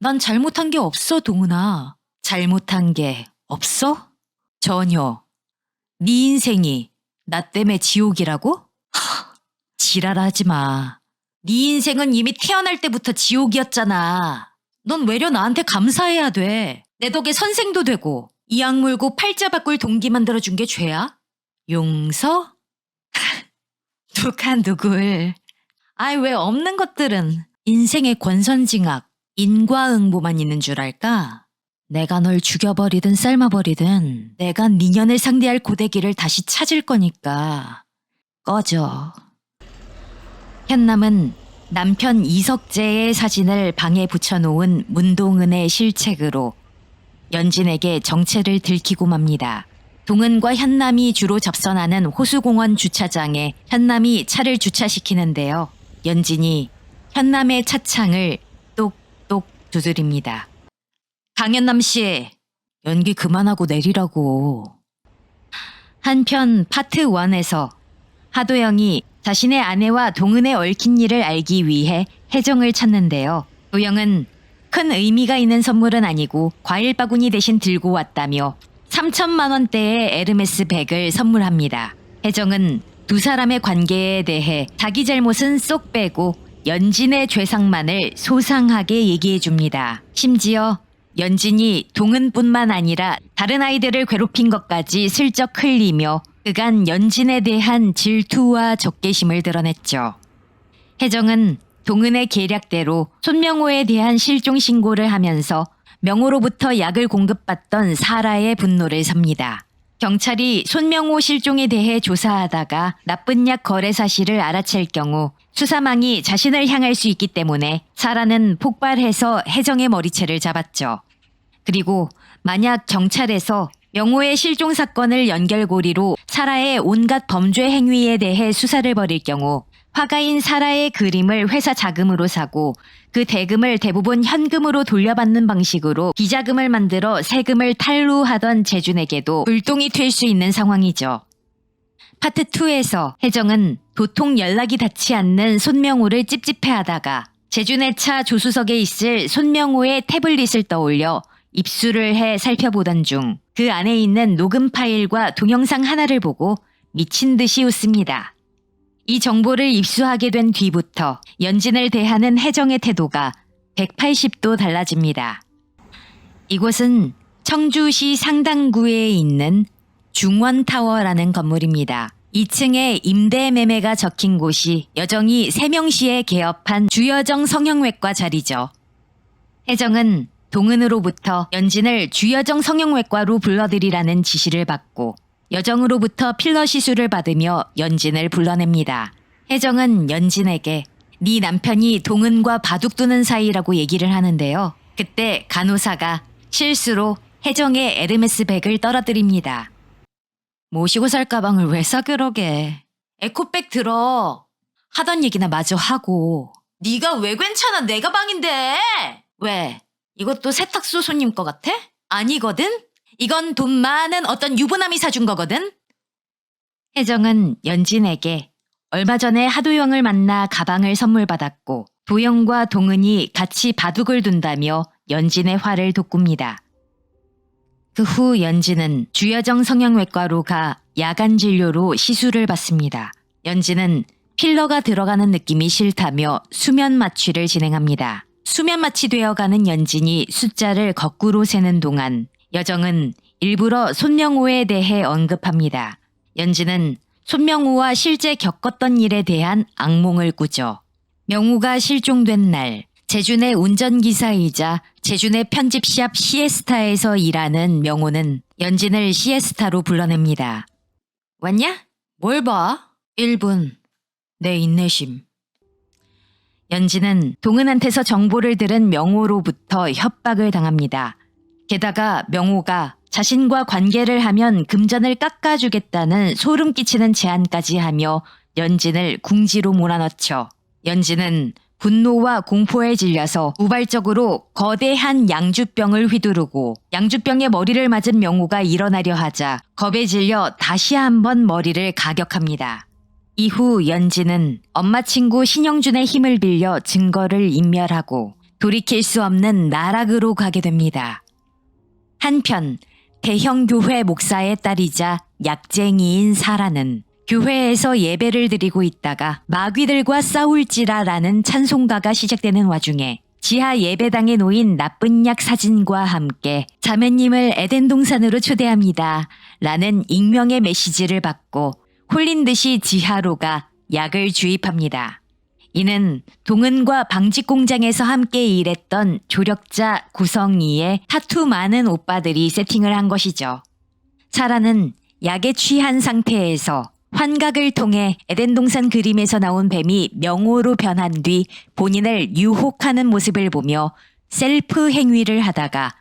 S2: 난 잘못한 게 없어, 동은아. 잘못한 게 없어? 전혀. 네 인생이 나 때문에 지옥이라고? 지랄하지 마. 네 인생은 이미 태어날 때부터 지옥이었잖아. 넌 외려 나한테 감사해야 돼. 내 덕에 선생도 되고 이 약 물고 팔자 바꿀 동기 만들어준 게 죄야? 용서? 누가 누굴. 아이 왜 없는 것들은 인생의 권선징악, 인과응보만 있는 줄 알까? 내가 널 죽여버리든 삶아버리든 내가 네 년을 상대할 고데기를 다시 찾을 거니까 꺼져. 현남은 남편 이석재의 사진을 방에 붙여놓은 문동은의 실책으로 연진에게 정체를 들키고 맙니다. 동은과 현남이 주로 접선하는 호수공원 주차장에 현남이 차를 주차시키는데요. 연진이 현남의 차창을 똑똑 두드립니다. 강현남 씨, 연기 그만하고 내리라고. 한편 파트 1에서 하도영이 자신의 아내와 동은의 얽힌 일을 알기 위해 혜정을 찾는데요. 도영은 큰 의미가 있는 선물은 아니고 과일 바구니 대신 들고 왔다며 3천만 원대의 에르메스 백을 선물합니다. 혜정은 두 사람의 관계에 대해 자기 잘못은 쏙 빼고 연진의 죄상만을 소상하게 얘기해 줍니다. 심지어 연진이 동은뿐만 아니라 다른 아이들을 괴롭힌 것까지 슬쩍 흘리며 그간 연진에 대한 질투와 적개심을 드러냈죠. 혜정은 동은의 계략대로 손명호에 대한 실종 신고를 하면서 명호로부터 약을 공급받던 사라의 분노를 삽니다. 경찰이 손명호 실종에 대해 조사하다가 나쁜 약 거래 사실을 알아챌 경우 수사망이 자신을 향할 수 있기 때문에 사라는 폭발해서 혜정의 머리채를 잡았죠. 그리고 만약 경찰에서 명호의 실종 사건을 연결고리로 사라의 온갖 범죄 행위에 대해 수사를 벌일 경우 화가인 사라의 그림을 회사 자금으로 사고 그 대금을 대부분 현금으로 돌려받는 방식으로 비자금을 만들어 세금을 탈루하던 재준에게도 불똥이 튈 수 있는 상황이죠. 파트 2에서 혜정은 도통 연락이 닿지 않는 손명호를 찝찝해하다가 재준의 차 조수석에 있을 손명호의 태블릿을 떠올려 입수를 해 살펴보던 중 그 안에 있는 녹음 파일과 동영상 하나를 보고 미친 듯이 웃습니다. 이 정보를 입수하게 된 뒤부터 연진을 대하는 혜정의 태도가 180도 달라집니다. 이곳은 청주시 상당구에 있는 중원타워라는 건물입니다. 2층에 임대 매매가 적힌 곳이 여정이 세명시에 개업한 주여정 성형외과 자리죠. 혜정은 동은으로부터 연진을 주여정 성형외과로 불러들이라는 지시를 받고 여정으로부터 필러 시술을 받으며 연진을 불러냅니다. 혜정은 연진에게 네 남편이 동은과 바둑 두는 사이라고 얘기를 하는데요. 그때 간호사가 실수로 혜정의 에르메스 백을 떨어뜨립니다. 모시고 살 가방을 왜 사 그러게. 에코백 들어. 하던 얘기나 마저 하고. 네가 왜 괜찮아? 내 가방인데. 왜? 이것도 세탁소 손님 거 같아? 아니거든? 이건 돈 많은 어떤 유부남이 사준 거거든? 혜정은 연진에게 얼마 전에 하도영을 만나 가방을 선물 받았고 도영과 동은이 같이 바둑을 둔다며 연진의 화를 돋굽니다. 그 후 연진은 주여정 성형외과로 가 야간 진료로 시술을 받습니다. 연진은 필러가 들어가는 느낌이 싫다며 수면 마취를 진행합니다. 수면 마취되어가는 연진이 숫자를 거꾸로 세는 동안 여정은 일부러 손명호에 대해 언급합니다. 연진은 손명호와 실제 겪었던 일에 대한 악몽을 꾸죠. 명호가 실종된 날 재준의 운전기사이자 재준의 편집샵 시에스타에서 일하는 명호는 연진을 시에스타로 불러냅니다. 왔냐? 뭘 봐? 1분. 내 인내심. 연진은 동은한테서 정보를 들은 명호로부터 협박을 당합니다. 게다가 명호가 자신과 관계를 하면 금전을 깎아주겠다는 소름 끼치는 제안까지 하며 연진을 궁지로 몰아넣죠. 연진은 분노와 공포에 질려서 우발적으로 거대한 양주병을 휘두르고 양주병에 머리를 맞은 명호가 일어나려 하자 겁에 질려 다시 한번 머리를 가격합니다. 이후 연진은 엄마 친구 신영준의 힘을 빌려 증거를 인멸하고 돌이킬 수 없는 나락으로 가게 됩니다. 한편 대형 교회 목사의 딸이자 약쟁이인 사라는 교회에서 예배를 드리고 있다가 마귀들과 싸울지라라는 찬송가가 시작되는 와중에 지하 예배당에 놓인 나쁜 약 사진과 함께 자매님을 에덴 동산으로 초대합니다. 라는 익명의 메시지를 받고 홀린 듯이 지하로 가 약을 주입합니다. 이는 동은과 방직 공장에서 함께 일했던 조력자 구성이의 타투 많은 오빠들이 세팅을 한 것이죠. 사라는 약에 취한 상태에서 환각을 통해 에덴 동산 그림에서 나온 뱀이 명호로 변한 뒤 본인을 유혹하는 모습을 보며 셀프 행위를 하다가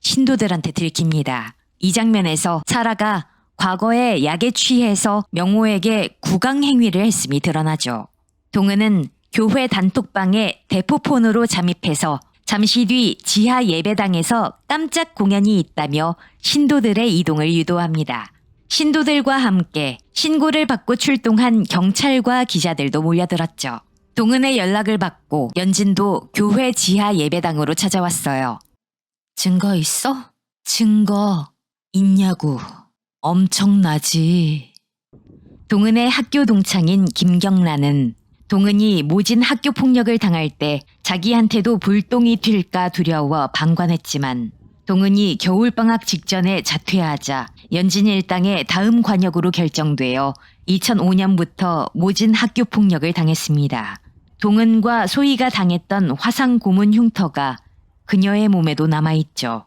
S2: 신도들한테 들킵니다. 이 장면에서 사라가 과거에 약에 취해서 명호에게 구강 행위를 했음이 드러나죠. 동은은 교회 단톡방에 대포폰으로 잠입해서 잠시 뒤 지하 예배당에서 깜짝 공연이 있다며 신도들의 이동을 유도합니다. 신도들과 함께 신고를 받고 출동한 경찰과 기자들도 몰려들었죠. 동은의 연락을 받고 연진도 교회 지하 예배당으로 찾아왔어요. 증거 있어? 증거 있냐고. 엄청나지. 동은의 학교 동창인 김경란은 동은이 모진 학교 폭력을 당할 때 자기한테도 불똥이 튈까 두려워 방관했지만 동은이 겨울방학 직전에 자퇴하자 연진 일당의 다음 관역으로 결정되어 2005년부터 모진 학교 폭력을 당했습니다. 동은과 소희가 당했던 화상 고문 흉터가 그녀의 몸에도 남아있죠.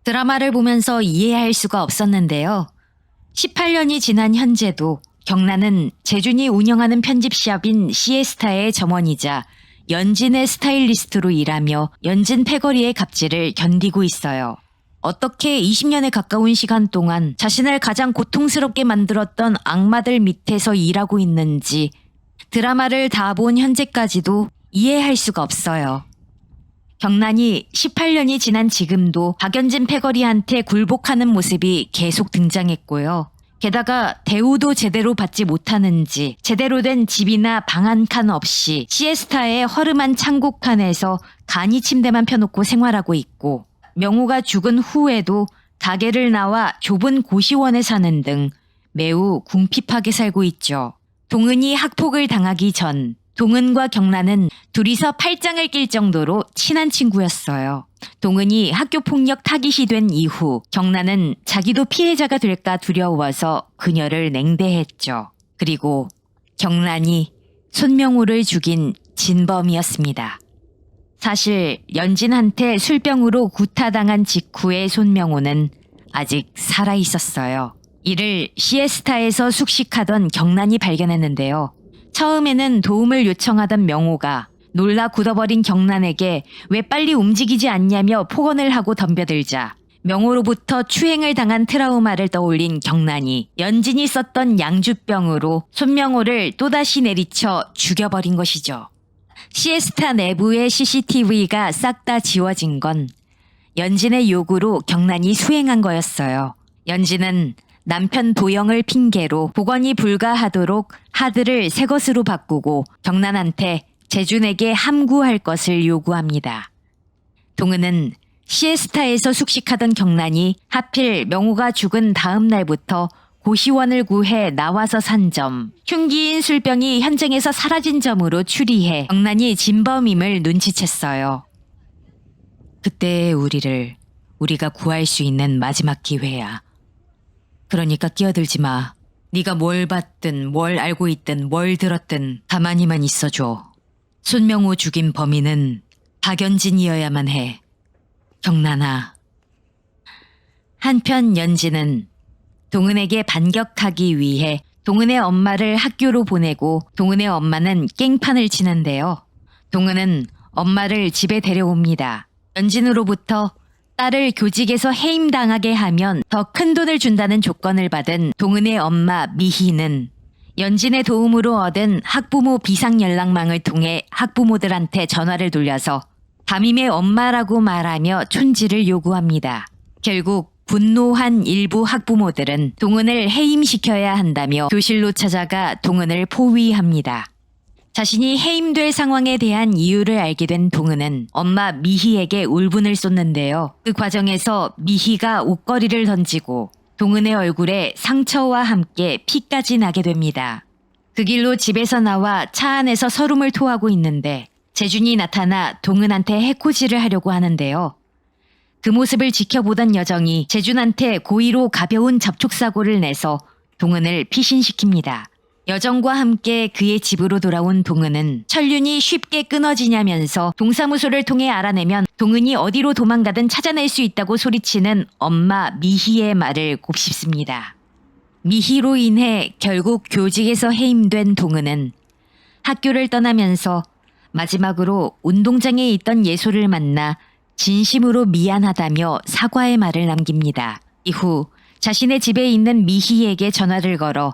S2: 드라마를 보면서 이해할 수가 없었는데요. 18년이 지난 현재도 경란은 재준이 운영하는 편집샵인 시에스타의 점원이자 연진의 스타일리스트로 일하며 연진 패거리의 갑질을 견디고 있어요. 어떻게 20년에 가까운 시간 동안 자신을 가장 고통스럽게 만들었던 악마들 밑에서 일하고 있는지 드라마를 다 본 현재까지도 이해할 수가 없어요. 경란이 18년이 지난 지금도 박연진 패거리한테 굴복하는 모습이 계속 등장했고요. 게다가 대우도 제대로 받지 못하는지 제대로 된 집이나 방 한 칸 없이 시에스타의 허름한 창고칸에서 간이 침대만 펴놓고 생활하고 있고, 명호가 죽은 후에도 가게를 나와 좁은 고시원에 사는 등 매우 궁핍하게 살고 있죠. 동은이 학폭을 당하기 전 동은과 경란은 둘이서 팔짱을 낄 정도로 친한 친구였어요. 동은이 학교폭력 타깃이 된 이후 경란은 자기도 피해자가 될까 두려워서 그녀를 냉대했죠. 그리고 경란이 손명호를 죽인 진범이었습니다. 사실 연진한테 술병으로 구타당한 직후의 손명호는 아직 살아있었어요. 이를 시에스타에서 숙식하던 경란이 발견했는데요. 처음에는 도움을 요청하던 명호가 놀라 굳어버린 경란에게 왜 빨리 움직이지 않냐며 폭언을 하고 덤벼들자 명호로부터 추행을 당한 트라우마를 떠올린 경란이 연진이 썼던 양주병으로 손명호를 또다시 내리쳐 죽여버린 것이죠. 시에스타 내부의 CCTV가 싹 다 지워진 건 연진의 요구로 경란이 수행한 거였어요. 연진은 남편 도영을 핑계로 복원이 불가하도록 하드를 새 것으로 바꾸고 경란한테 재준에게 함구할 것을 요구합니다. 동은은 시에스타에서 숙식하던 경란이 하필 명호가 죽은 다음 날부터 고시원을 구해 나와서 산 점, 흉기인 술병이 현장에서 사라진 점으로 추리해 경란이 진범임을 눈치챘어요. 그때의 우리가 구할 수 있는 마지막 기회야. 그러니까 끼어들지 마. 네가 뭘 봤든 뭘 알고 있든 뭘 들었든 가만히만 있어줘. 손명호 죽인 범인은 박연진이어야만 해. 경란아. 한편 연진은 동은에게 반격하기 위해 동은의 엄마를 학교로 보내고 동은의 엄마는 깽판을 치는데요. 동은은 엄마를 집에 데려옵니다. 연진으로부터 딸을 교직에서 해임당하게 하면 더 큰 돈을 준다는 조건을 받은 동은의 엄마 미희는 연진의 도움으로 얻은 학부모 비상연락망을 통해 학부모들한테 전화를 돌려서 담임의 엄마라고 말하며 촌지를 요구합니다. 결국 분노한 일부 학부모들은 동은을 해임시켜야 한다며 교실로 찾아가 동은을 포위합니다. 자신이 해임될 상황에 대한 이유를 알게 된 동은은 엄마 미희에게 울분을 쏟는데요. 그 과정에서 미희가 옷걸이를 던지고 동은의 얼굴에 상처와 함께 피까지 나게 됩니다. 그 길로 집에서 나와 차 안에서 서름을 토하고 있는데 재준이 나타나 동은한테 해코지를 하려고 하는데요. 그 모습을 지켜보던 여정이 재준한테 고의로 가벼운 접촉사고를 내서 동은을 피신시킵니다. 여정과 함께 그의 집으로 돌아온 동은은 천륜이 쉽게 끊어지냐면서 동사무소를 통해 알아내면 동은이 어디로 도망가든 찾아낼 수 있다고 소리치는 엄마 미희의 말을 곱씹습니다. 미희로 인해 결국 교직에서 해임된 동은은 학교를 떠나면서 마지막으로 운동장에 있던 예솔을 만나 진심으로 미안하다며 사과의 말을 남깁니다. 이후 자신의 집에 있는 미희에게 전화를 걸어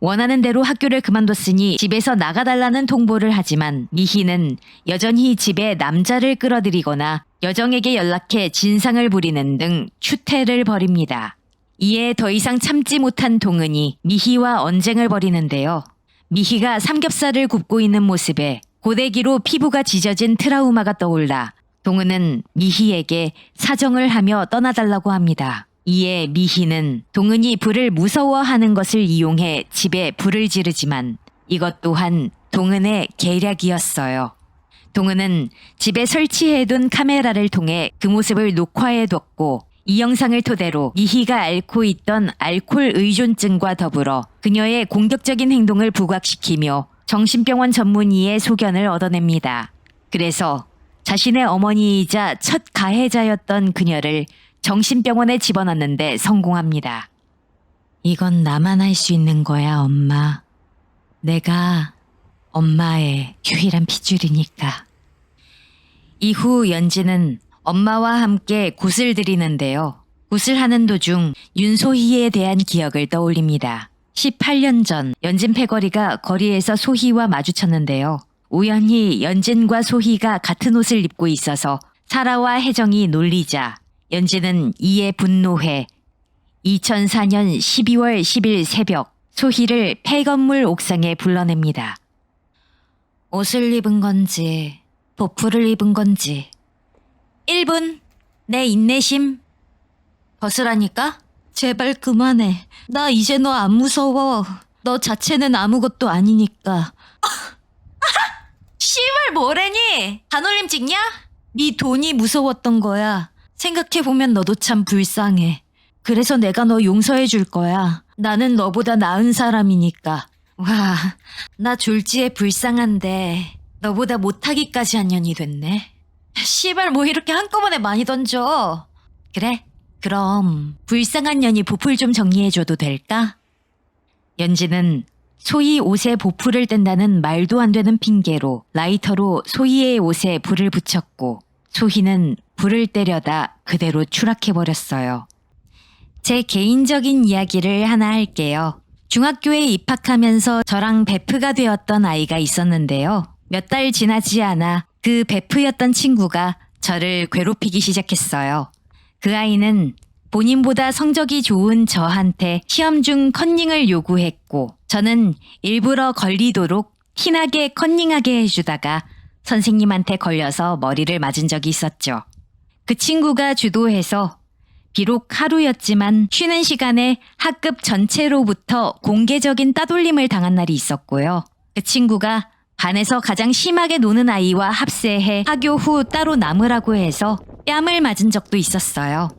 S2: 원하는 대로 학교를 그만뒀으니 집에서 나가달라는 통보를 하지만 미희는 여전히 집에 남자를 끌어들이거나 여정에게 연락해 진상을 부리는 등 추태를 벌입니다. 이에 더 이상 참지 못한 동은이 미희와 언쟁을 벌이는데요. 미희가 삼겹살을 굽고 있는 모습에 고데기로 피부가 지져진 트라우마가 떠올라 동은은 미희에게 사정을 하며 떠나달라고 합니다. 이에 미희는 동은이 불을 무서워하는 것을 이용해 집에 불을 지르지만 이것 또한 동은의 계략이었어요. 동은은 집에 설치해둔 카메라를 통해 그 모습을 녹화해뒀고 이 영상을 토대로 미희가 앓고 있던 알코올 의존증과 더불어 그녀의 공격적인 행동을 부각시키며 정신병원 전문의의 소견을 얻어냅니다. 그래서 자신의 어머니이자 첫 가해자였던 그녀를 정신병원에 집어넣는데 성공합니다. 이건 나만 할 수 있는 거야, 엄마. 내가 엄마의 유일한 핏줄이니까. 이후 연진은 엄마와 함께 굿을 들이는데요. 굿을 하는 도중 윤소희에 대한 기억을 떠올립니다. 18년 전 연진 패거리가 거리에서 소희와 마주쳤는데요. 우연히 연진과 소희가 같은 옷을 입고 있어서 사라와 혜정이 놀리자 연진은 이에 분노해 2004년 12월 10일 새벽 소희를 폐건물 옥상에 불러냅니다. 옷을 입은 건지 보풀을 입은 건지 1분 내 인내심 벗으라니까? 제발 그만해. 나 이제 너 안 무서워. 너 자체는 아무것도 아니니까. 씨발 뭐래니? 반올림 찍냐? 네 돈이 무서웠던 거야. 생각해보면 너도 참 불쌍해. 그래서 내가 너 용서해 줄 거야. 나는 너보다 나은 사람이니까. 와, 나 졸지에 불쌍한데 너보다 못하기까지 한 년이 됐네. 씨발 뭐 이렇게 한꺼번에 많이 던져. 그래, 그럼 불쌍한 년이 보풀 좀 정리해줘도 될까? 연진은 소희 옷에 보풀을 뗀다는 말도 안 되는 핑계로 라이터로 소희의 옷에 불을 붙였고 소희는 불을 때려다 그대로 추락해버렸어요. 제 개인적인 이야기를 하나 할게요. 중학교에 입학하면서 저랑 베프가 되었던 아이가 있었는데요. 몇 달 지나지 않아 그 베프였던 친구가 저를 괴롭히기 시작했어요. 그 아이는 본인보다 성적이 좋은 저한테 시험 중 컨닝을 요구했고 저는 일부러 걸리도록 티나게 컨닝하게 해주다가 선생님한테 걸려서 머리를 맞은 적이 있었죠. 그 친구가 주도해서 비록 하루였지만 쉬는 시간에 학급 전체로부터 공개적인 따돌림을 당한 날이 있었고요. 그 친구가 반에서 가장 심하게 노는 아이와 합세해 하교 후 따로 남으라고 해서 뺨을 맞은 적도 있었어요.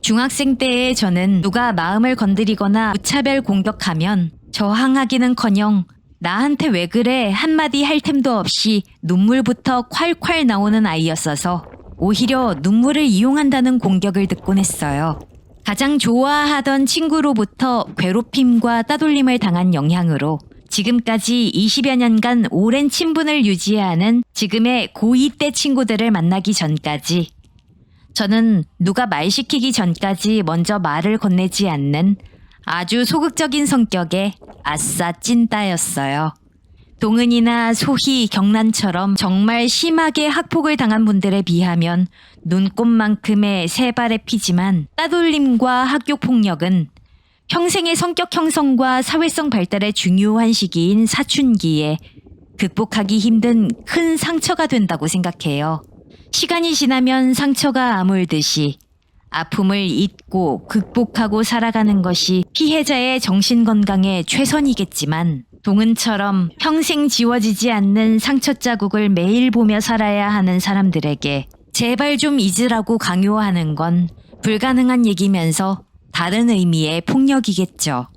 S2: 중학생 때에 저는 누가 마음을 건드리거나 무차별 공격하면 저항하기는커녕 나한테 왜 그래 한마디 할 틈도 없이 눈물부터 콸콸 나오는 아이였어서 오히려 눈물을 이용한다는 공격을 듣곤 했어요. 가장 좋아하던 친구로부터 괴롭힘과 따돌림을 당한 영향으로 지금까지 20여 년간 오랜 친분을 유지하는 지금의 고2 때 친구들을 만나기 전까지 저는 누가 말 시키기 전까지 먼저 말을 건네지 않는 아주 소극적인 성격의 아싸 찐따였어요. 동은이나 소희, 경란처럼 정말 심하게 학폭을 당한 분들에 비하면 눈꽃만큼의 세 발의 피지만 따돌림과 학교폭력은 평생의 성격 형성과 사회성 발달의 중요한 시기인 사춘기에 극복하기 힘든 큰 상처가 된다고 생각해요. 시간이 지나면 상처가 아물듯이 아픔을 잊고 극복하고 살아가는 것이 피해자의 정신건강에 최선이겠지만 동은처럼 평생 지워지지 않는 상처 자국을 매일 보며 살아야 하는 사람들에게 제발 좀 잊으라고 강요하는 건 불가능한 얘기면서 다른 의미의 폭력이겠죠.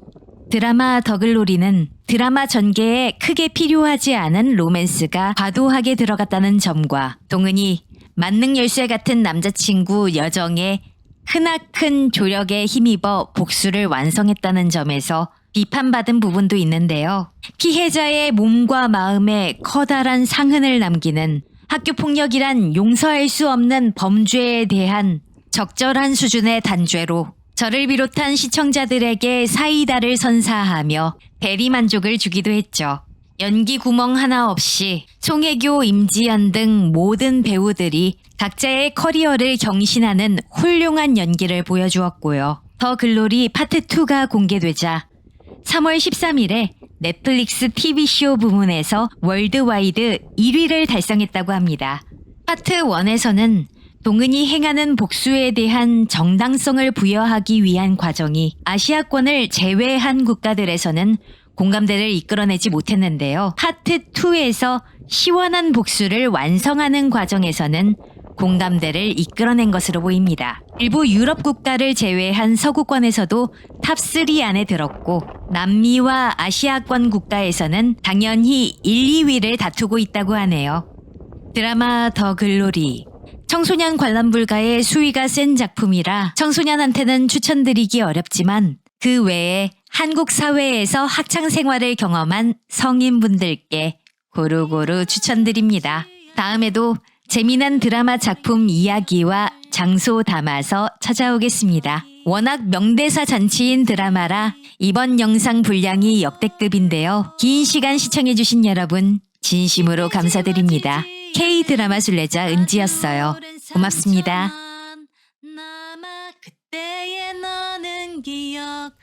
S2: 드라마 더글로리는 드라마 전개에 크게 필요하지 않은 로맨스가 과도하게 들어갔다는 점과 동은이 만능 열쇠 같은 남자친구 여정의 크나큰 조력에 힘입어 복수를 완성했다는 점에서 비판받은 부분도 있는데요. 피해자의 몸과 마음에 커다란 상흔을 남기는 학교폭력이란 용서할 수 없는 범죄에 대한 적절한 수준의 단죄로 저를 비롯한 시청자들에게 사이다를 선사하며 대리만족을 주기도 했죠. 연기 구멍 하나 없이 송혜교, 임지연 등 모든 배우들이 각자의 커리어를 경신하는 훌륭한 연기를 보여주었고요. 더 글로리 파트 2가 공개되자 3월 13일에 넷플릭스 TV쇼 부문에서 월드와이드 1위를 달성했다고 합니다. 파트 1에서는 동은이 행하는 복수에 대한 정당성을 부여하기 위한 과정이 아시아권을 제외한 국가들에서는 공감대를 이끌어내지 못했는데요. 파트 2에서 시원한 복수를 완성하는 과정에서는 공감대를 이끌어낸 것으로 보입니다. 일부 유럽 국가를 제외한 서구권에서도 탑3 안에 들었고 남미와 아시아권 국가에서는 당연히 1, 2위를 다투고 있다고 하네요. 드라마 더 글로리 청소년 관람 불가의 수위가 센 작품이라 청소년한테는 추천드리기 어렵지만 그 외에 한국 사회에서 학창 생활을 경험한 성인분들께 고루고루 추천드립니다. 다음에도 재미난 드라마 작품 이야기와 장소 담아서 찾아오겠습니다. 워낙 명대사 잔치인 드라마라 이번 영상 분량이 역대급인데요. 긴 시간 시청해주신 여러분 진심으로 감사드립니다. K드라마 순례자 은지였어요. 고맙습니다.
S1: 남아 그때의 너는 기억한다.